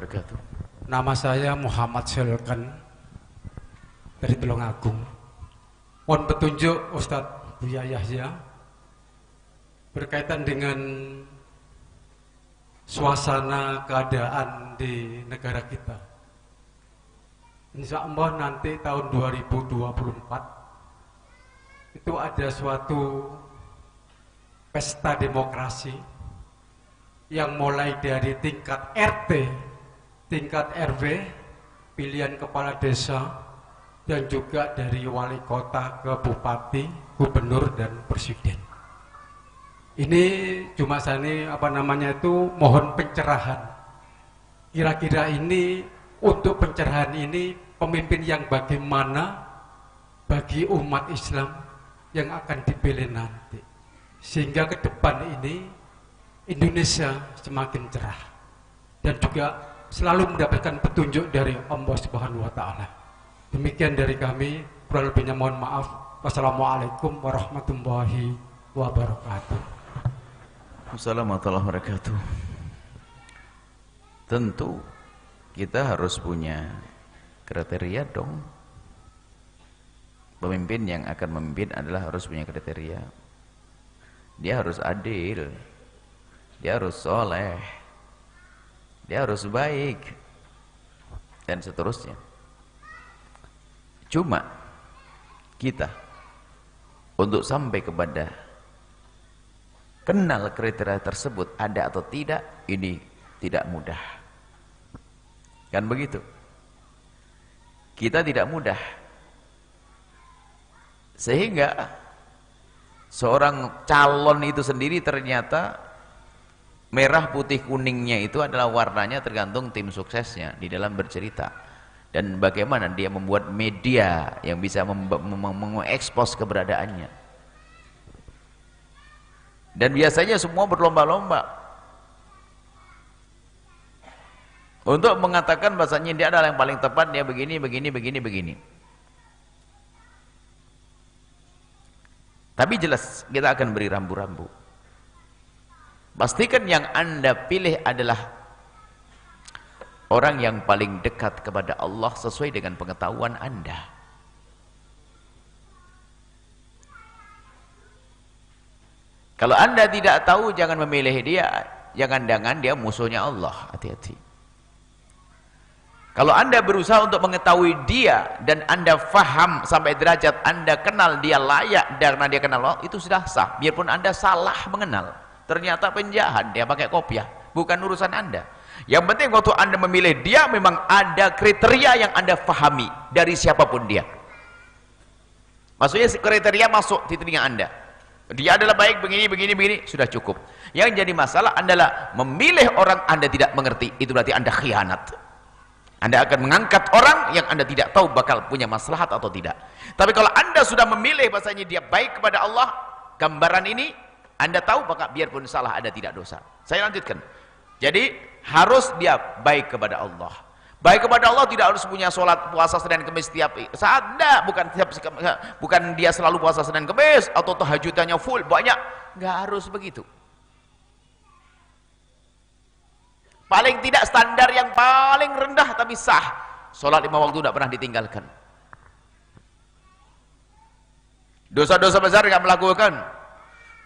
wabarakatuh. Nama saya Muhammad Selkan dari Tulungagung. Mohon petunjuk Ustadz Buya Yahya berkaitan dengan suasana keadaan di negara kita. Insya Allah nanti tahun 2024 itu ada suatu pesta demokrasi yang mulai dari tingkat RT, tingkat RW, pilihan kepala desa, dan juga dari wali kota ke bupati, gubernur, dan presiden. Ini cuma saya mohon pencerahan. Kira-kira ini untuk pencerahan ini pemimpin yang bagaimana bagi umat Islam yang akan dipilih nanti, sehingga ke depan ini Indonesia semakin cerah dan juga selalu mendapatkan petunjuk dari Allah Subhanahu wa Ta'ala. Demikian dari kami, kurang lebihnya mohon maaf. Wassalamualaikum warahmatullahi wabarakatuh. Wassalamualaikum warahmatullahi wabarakatuh. Tentu kita harus punya kriteria dong. Pemimpin yang akan memimpin adalah harus punya kriteria. Dia harus adil, dia harus soleh, dia harus baik, dan seterusnya. Cuma kita untuk sampai kepada kenal kriteria tersebut ada atau tidak, ini tidak mudah. Kan begitu? Kita tidak mudah. Sehingga seorang calon itu sendiri ternyata merah putih kuningnya itu adalah warnanya tergantung tim suksesnya di dalam bercerita, dan bagaimana dia membuat media yang bisa mengekspos keberadaannya. Dan biasanya semua berlomba-lomba untuk mengatakan bahasanya dia adalah yang paling tepat, dia begini. Tapi jelas kita akan beri rambu-rambu. Pastikan yang Anda pilih adalah orang yang paling dekat kepada Allah sesuai dengan pengetahuan Anda. Kalau Anda tidak tahu, jangan memilih dia. Jangan-jangan dia musuhnya Allah. Hati-hati. Kalau Anda berusaha untuk mengetahui dia dan Anda faham sampai derajat Anda kenal dia layak karena dia kenal Allah, itu sudah sah. Biarpun Anda salah mengenal, ternyata penjahat, dia pakai kopiah, bukan urusan Anda. Yang penting waktu Anda memilih dia, memang ada kriteria yang Anda fahami dari siapapun dia. Maksudnya kriteria masuk di telinga Anda. Dia adalah baik begini, sudah cukup. Yang jadi masalah adalah memilih orang Anda tidak mengerti, itu berarti Anda khianat. Anda akan mengangkat orang yang Anda tidak tahu bakal punya maslahat atau tidak. Tapi kalau Anda sudah memilih bahasanya dia baik kepada Allah, gambaran ini Anda tahu, maka biarpun salah Anda tidak dosa. Saya lanjutkan. Jadi harus dia baik kepada Allah. Baik kepada Allah tidak harus punya sholat puasa Senin Kemis setiap saat. Bukan dia selalu puasa Senin Kemis atau tahajudannya full banyak. Nggak harus begitu. Paling tidak standar yang paling rendah tapi sah. Sholat 5 waktu tidak pernah ditinggalkan. Dosa-dosa besar tidak melakukan.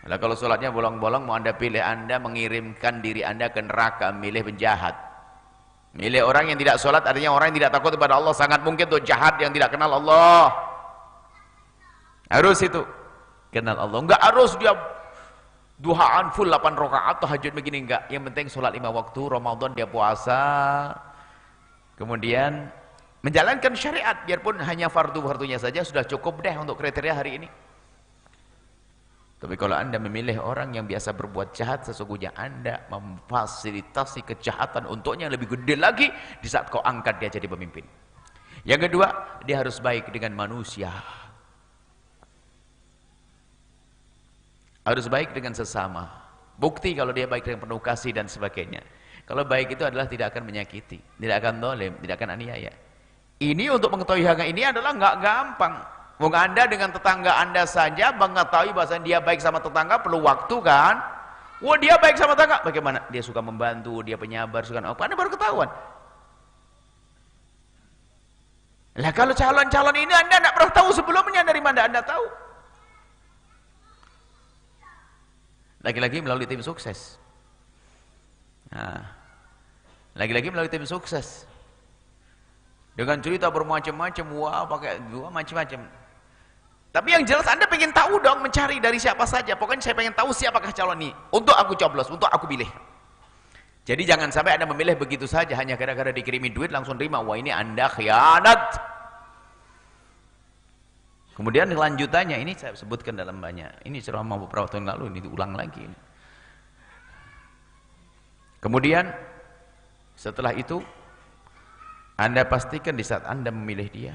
Nah, kalau sholatnya bolong-bolong, mau Anda pilih, Anda mengirimkan diri Anda ke neraka, milih penjahat. Milih orang yang tidak sholat artinya orang yang tidak takut kepada Allah. Sangat mungkin tuh jahat yang tidak kenal Allah. Harus itu kenal Allah. Enggak harus dia duhaan full 8 rakaat tahajud begini, enggak. Yang penting sholat 5 waktu, Ramadan dia puasa, kemudian menjalankan syariat, biarpun hanya fardu-fardunya saja sudah cukup deh untuk kriteria hari ini. Tapi kalau Anda memilih orang yang biasa berbuat jahat, sesungguhnya Anda memfasilitasi kejahatan untuknya yang lebih gede lagi di saat kau angkat dia jadi pemimpin. Yang kedua, dia harus baik dengan manusia. Harus baik dengan sesama. Bukti kalau dia baik dengan penuh kasih dan sebagainya. Kalau baik itu adalah tidak akan menyakiti, tidak akan zalim, tidak akan aniaya. Ini untuk mengetahui hal ini adalah nggak gampang. Mungkin Anda dengan tetangga Anda saja mengetahui bahwa dia baik sama tetangga perlu waktu kan? Wah, dia baik sama tetangga, bagaimana? Dia suka membantu, dia penyabar, suka apa? Anda baru ketahuan. Lah kalau calon-calon ini Anda tidak pernah tahu sebelumnya, dari mana Anda tahu? Lagi-lagi melalui tim sukses. Nah, lagi-lagi melalui tim sukses. Dengan cerita bermacam-macam, wah pakai gua macam-macam. Tapi yang jelas Anda pengen tahu dong, mencari dari siapa saja. Pokoknya saya pengen tahu siapakah calon ini, untuk aku coblos, untuk aku pilih. Jadi jangan sampai Anda memilih begitu saja hanya gara-gara dikirimi duit langsung terima. Wah, ini Anda khianat. Kemudian lanjutannya ini saya sebutkan dalam banyak. Ini ceramah beberapa tahun lalu, ini diulang lagi. Kemudian setelah itu Anda pastikan di saat Anda memilih dia,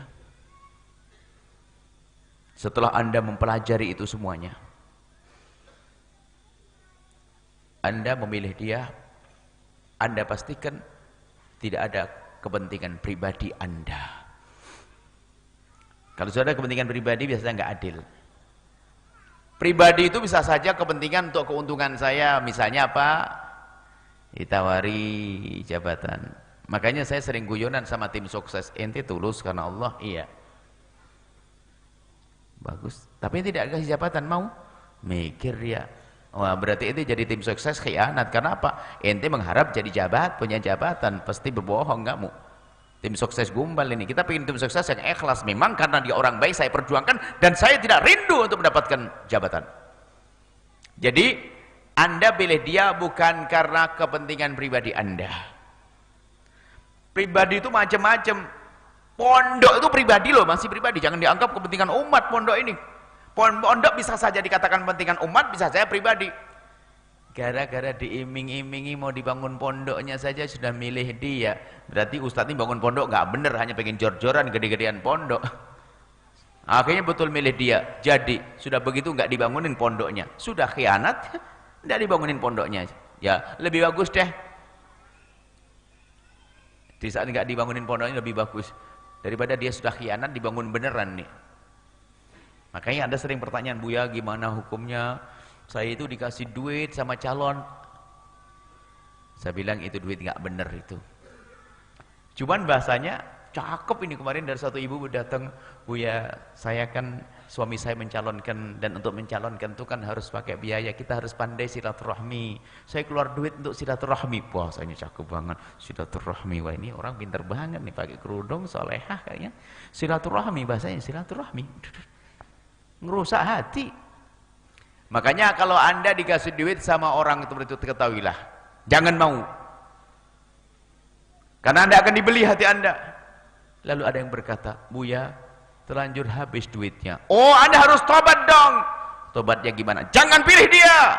setelah Anda mempelajari itu semuanya, Anda memilih dia, Anda pastikan tidak ada kepentingan pribadi Anda. Kalau sudah ada kepentingan pribadi biasanya nggak adil. Pribadi itu bisa saja kepentingan untuk keuntungan saya, misalnya apa? Ditawari jabatan. Makanya saya sering guyonan sama tim sukses, ente tulus karena Allah, iya. Bagus. Tapi tidak kasih jabatan, mau? Mikir dia. Wah, berarti ente jadi tim sukses khianat. Karena apa? Ente mengharap jadi punya jabatan, pasti berbohong kamu. Tim sukses gumbal ini. Kita ingin tim sukses yang ikhlas. Memang karena dia orang baik saya perjuangkan dan saya tidak rindu untuk mendapatkan jabatan. Jadi Anda pilih dia bukan karena kepentingan pribadi Anda. Pribadi itu macam-macam. Pondok itu pribadi loh, masih pribadi. Jangan dianggap kepentingan umat pondok ini. Pondok bisa saja dikatakan kepentingan umat, bisa saja pribadi. Gara-gara diiming-imingi mau dibangun pondoknya saja sudah milih dia. Berarti ustadz ini bangun pondok nggak bener, hanya pengen jor-joran gede-gedean pondok. Akhirnya betul milih dia. Jadi sudah begitu nggak dibangunin pondoknya, sudah khianat, nggak dibangunin pondoknya. Ya lebih bagus deh. Di saat nggak dibangunin pondoknya lebih bagus daripada dia sudah khianat dibangun beneran nih. Makanya Anda sering pertanyaan, Buya gimana hukumnya? Saya itu dikasih duit sama calon. Saya bilang itu duit nggak bener itu. Cuman bahasanya cakep ini. Kemarin dari satu ibu datang, Buya saya kan suami saya mencalonkan, dan untuk mencalonkan itu kan harus pakai biaya, kita harus pandai silaturahmi. Saya keluar duit untuk silaturahmi. Bahasanya cakep banget, silaturahmi. Wah ini orang pintar banget nih, pakai kerudung solehah kayaknya. Silaturahmi, bahasanya silaturahmi. Ngerusak hati. Makanya kalau Anda dikasih duit sama orang itu ketahuilah, jangan mau. Karena Anda akan dibeli hati Anda. Lalu ada yang berkata, Buya terlanjur habis duitnya. Oh Anda harus tobat dong. Tobatnya gimana? Jangan pilih dia.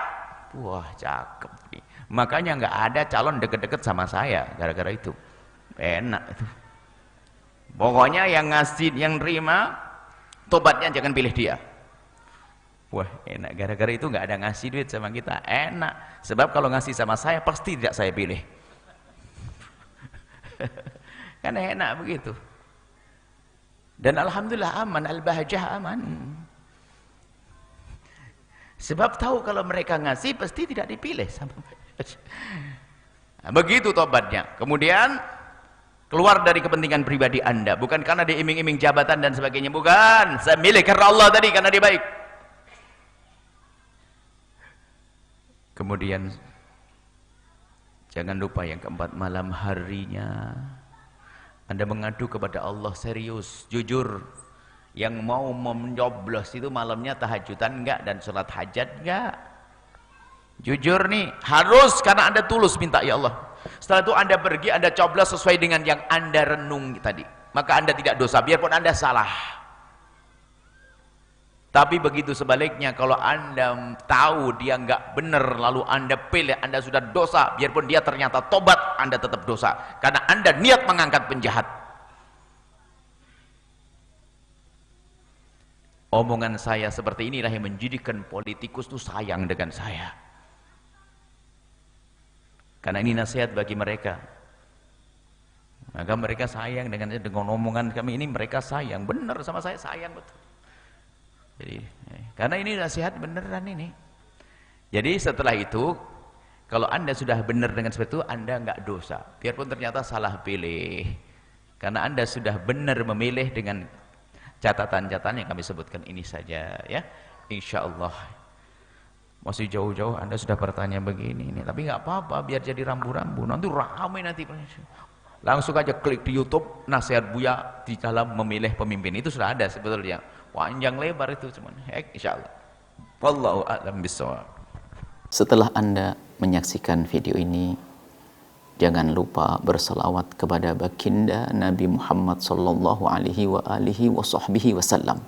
Wah cakep nih. Makanya nggak ada calon deket-deket sama saya gara-gara itu. Enak itu. Pokoknya yang ngasih, yang terima, tobatnya jangan pilih dia. Wah enak, gara-gara itu nggak ada ngasih duit sama kita, enak. Sebab kalau ngasih sama saya pasti tidak saya pilih. Kan enak begitu. Dan alhamdulillah aman, al-bahjah aman. Sebab tahu kalau mereka ngasih pasti tidak dipilih sama nah, begitu tobatnya. Kemudian keluar dari kepentingan pribadi Anda, bukan karena diiming-iming jabatan dan sebagainya, bukan. Saya milih karena Allah tadi, karena dia baik. Kemudian jangan lupa yang keempat, malam harinya Anda mengadu kepada Allah serius, jujur. Yang mau mencoblos itu malamnya tahajudan enggak dan sholat hajat enggak? Jujur nih, harus, karena Anda tulus minta ya Allah. Setelah itu Anda pergi, Anda coblos sesuai dengan yang Anda renung tadi. Maka Anda tidak dosa, biarpun Anda salah. Tapi begitu sebaliknya, kalau Anda tahu dia enggak benar, lalu Anda pilih, Anda sudah dosa, biarpun dia ternyata tobat, Anda tetap dosa. Karena Anda niat mengangkat penjahat. Omongan saya seperti inilah yang menjadikan politikus itu sayang dengan saya. Karena ini nasihat bagi mereka. Maka mereka sayang dengan omongan kami ini, mereka sayang. Benar sama saya, sayang betul. Jadi, karena ini nasihat beneran ini. Jadi setelah itu, kalau Anda sudah benar dengan seperti itu, Anda enggak dosa. Biarpun ternyata salah pilih. Karena Anda sudah benar memilih dengan catatan-catatan yang kami sebutkan ini saja ya. Insya Allah. Masih jauh-jauh Anda sudah bertanya begini ini, tapi nggak apa-apa, biar jadi rambu-rambu. Nanti ramai nanti. Langsung aja klik di YouTube nasihat Buya di dalam memilih pemimpin, itu sudah ada sebetulnya. Panjang lebar itu semuanya. Insya Allah. Wallahu a'lam bishawab. Setelah Anda menyaksikan video ini, jangan lupa berselawat kepada baginda Nabi Muhammad sallallahu alaihi wa alihi wa sahbihi wasallam.